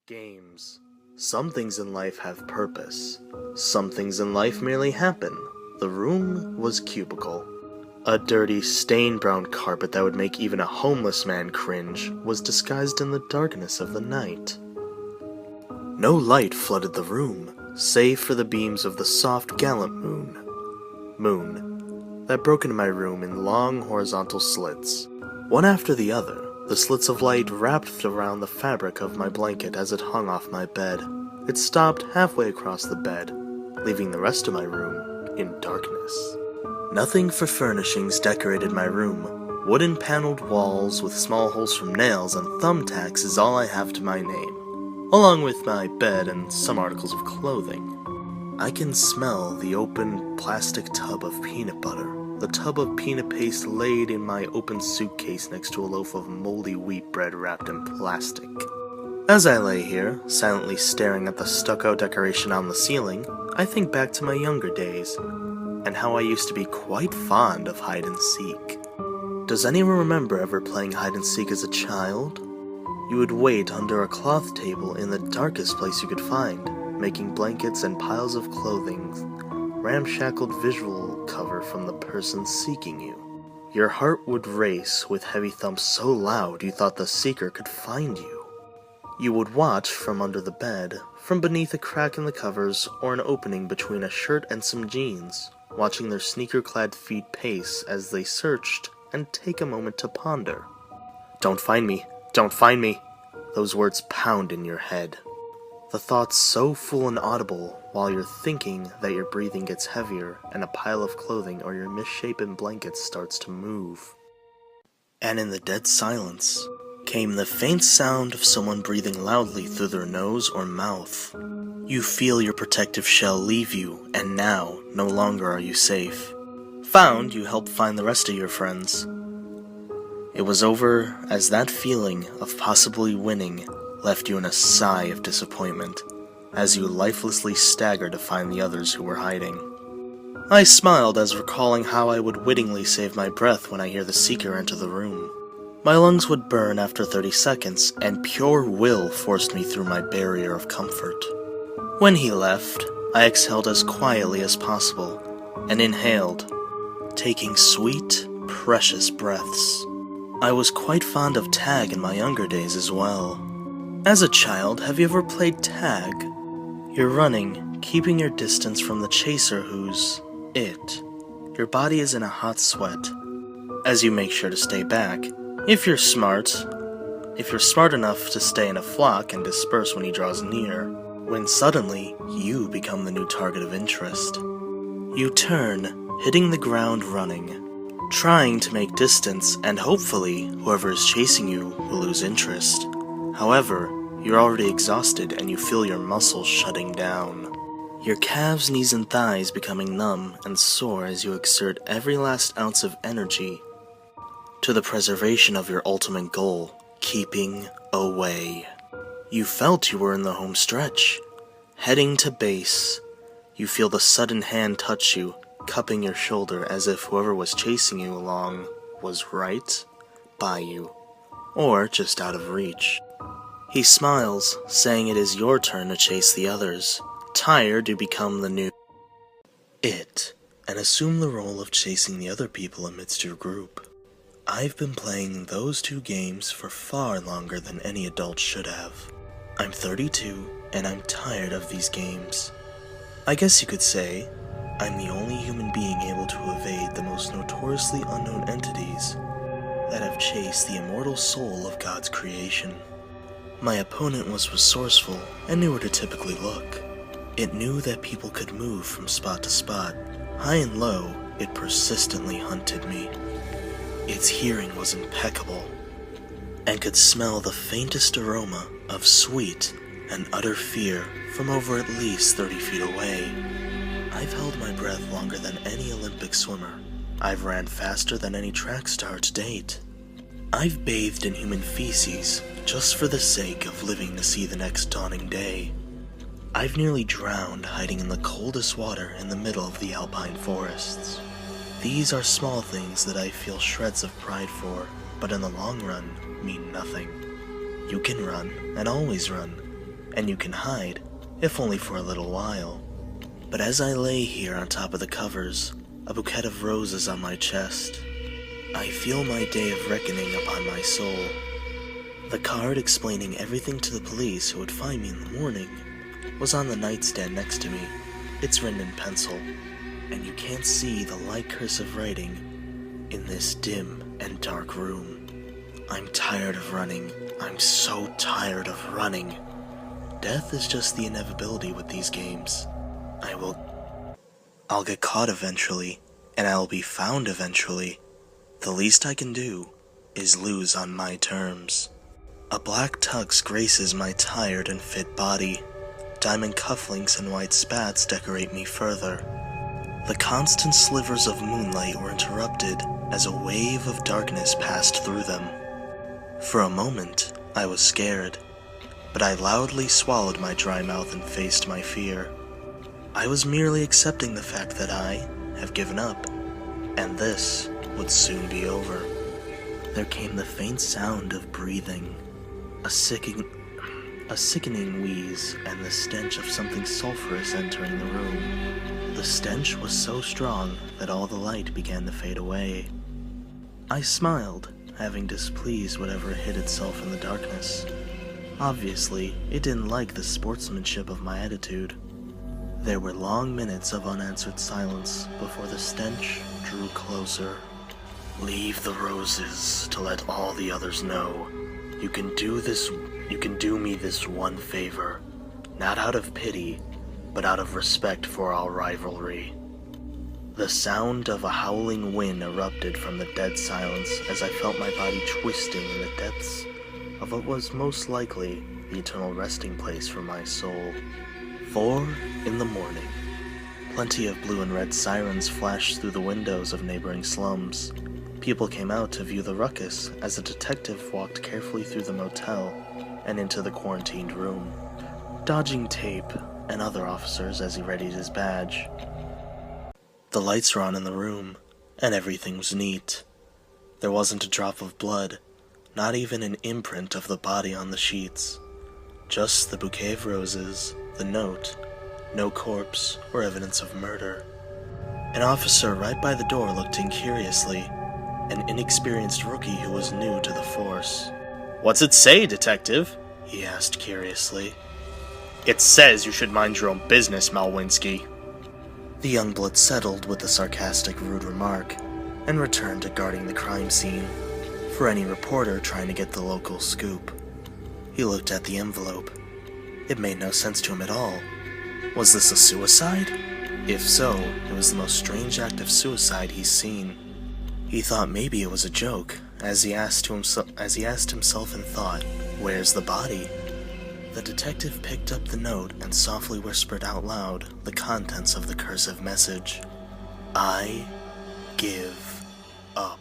Games. Some things in life have purpose. Some things in life merely happen. The room was cubicle. A dirty, stained brown carpet that would make even a homeless man cringe was disguised in the darkness of the night. No light flooded the room, save for the beams of the soft, gallant moon that broke into my room in long horizontal slits, one after the other. The slits of light wrapped around the fabric of my blanket as it hung off my bed. It stopped halfway across the bed, leaving the rest of my room in darkness. Nothing for furnishings decorated my room. Wooden paneled walls with small holes from nails and thumbtacks is all I have to my name, along with my bed and some articles of clothing. I can smell the open plastic tub of peanut butter. The tub of peanut paste laid in my open suitcase next to a loaf of moldy wheat bread wrapped in plastic. As I lay here, silently staring at the stucco decoration on the ceiling, I think back to my younger days, and how I used to be quite fond of hide and seek. Does anyone remember ever playing hide and seek as a child? You would wait under a cloth table in the darkest place you could find, making blankets and piles of clothing, ramshackled visual cover from the person seeking you. Your heart would race with heavy thumps so loud you thought the seeker could find you. You would watch from under the bed, from beneath a crack in the covers or an opening between a shirt and some jeans, watching their sneaker-clad feet pace as they searched and take a moment to ponder. "Don't find me, don't find me." Those words pound in your head. The thoughts so full and audible while you're thinking that your breathing gets heavier and a pile of clothing or your misshapen blanket starts to move. And in the dead silence came the faint sound of someone breathing loudly through their nose or mouth. You feel your protective shell leave you, and now no longer are you safe. Found, you help find the rest of your friends. It was over as that feeling of possibly winning left you in a sigh of disappointment, as you lifelessly staggered to find the others who were hiding. I smiled as recalling how I would wittingly save my breath when I hear the seeker enter the room. My lungs would burn after 30 seconds, and pure will forced me through my barrier of comfort. When he left, I exhaled as quietly as possible, and inhaled, taking sweet, precious breaths. I was quite fond of tag in my younger days as well. As a child, have you ever played tag? You're running, keeping your distance from the chaser who's it. Your body is in a hot sweat, as you make sure to stay back. If you're smart enough to stay in a flock and disperse when he draws near, when suddenly you become the new target of interest. You turn, hitting the ground running, trying to make distance, and hopefully whoever is chasing you will lose interest. However, you're already exhausted and you feel your muscles shutting down. Your calves, knees, and thighs becoming numb and sore as you exert every last ounce of energy to the preservation of your ultimate goal, keeping away. You felt you were in the home stretch. Heading to base, you feel the sudden hand touch you, cupping your shoulder as if whoever was chasing you along was right by you, or just out of reach. He smiles, saying it is your turn to chase the others. Tired, you become the new it, and assume the role of chasing the other people amidst your group. I've been playing those two games for far longer than any adult should have. I'm 32, and I'm tired of these games. I guess you could say, I'm the only human being able to evade the most notoriously unknown entities that have chased the immortal soul of God's creation. My opponent was resourceful and knew where to typically look. It knew that people could move from spot to spot. High and low, it persistently hunted me. Its hearing was impeccable, and could smell the faintest aroma of sweet and utter fear from over at least 30 feet away. I've held my breath longer than any Olympic swimmer. I've ran faster than any track star to date. I've bathed in human feces just for the sake of living to see the next dawning day. I've nearly drowned hiding in the coldest water in the middle of the alpine forests. These are small things that I feel shreds of pride for, but in the long run mean nothing. You can run, and always run, and you can hide, if only for a little while. But as I lay here on top of the covers, a bouquet of roses on my chest, I feel my day of reckoning upon my soul. The card explaining everything to the police who would find me in the morning was on the nightstand next to me. It's written in pencil, and you can't see the light cursive writing in this dim and dark room. I'm tired of running. I'm so tired of running. Death is just the inevitability with these games. I'll get caught eventually, and I'll be found eventually. The least I can do is lose on my terms. A black tux graces my tired and fit body. Diamond cufflinks and white spats decorate me further. The constant slivers of moonlight were interrupted as a wave of darkness passed through them. For a moment, I was scared, but I loudly swallowed my dry mouth and faced my fear. I was merely accepting the fact that I have given up, and this would soon be over. There came the faint sound of breathing, a sickening wheeze, and the stench of something sulphurous entering the room. The stench was so strong that all the light began to fade away. I smiled, having displeased whatever hid itself in the darkness. Obviously, it didn't like the sportsmanship of my attitude. There were long minutes of unanswered silence before the stench drew closer. Leave the roses to let all the others know. You can do me this one favor, not out of pity, but out of respect for our rivalry. The sound of a howling wind erupted from the dead silence as I felt my body twisting in the depths of what was most likely the eternal resting place for my soul. 4 in the morning. Plenty of blue and red sirens flashed through the windows of neighboring slums. People came out to view the ruckus as a detective walked carefully through the motel and into the quarantined room, dodging tape and other officers as he readied his badge. The lights were on in the room, and everything was neat. There wasn't a drop of blood, not even an imprint of the body on the sheets. Just the bouquet of roses, the note, no corpse or evidence of murder. An officer right by the door looked in curiously, an inexperienced rookie who was new to the force. "What's it say, detective?" he asked curiously. "It says you should mind your own business, Malwinski." The young blood settled with the sarcastic, rude remark, and returned to guarding the crime scene for any reporter trying to get the local scoop. He looked at the envelope. It made no sense to him at all. Was this a suicide? If so, it was the most strange act of suicide he's seen. He thought maybe it was a joke, as he asked himself in thought, "Where's the body?" The detective picked up the note and softly whispered out loud the contents of the cursive message. "I give up."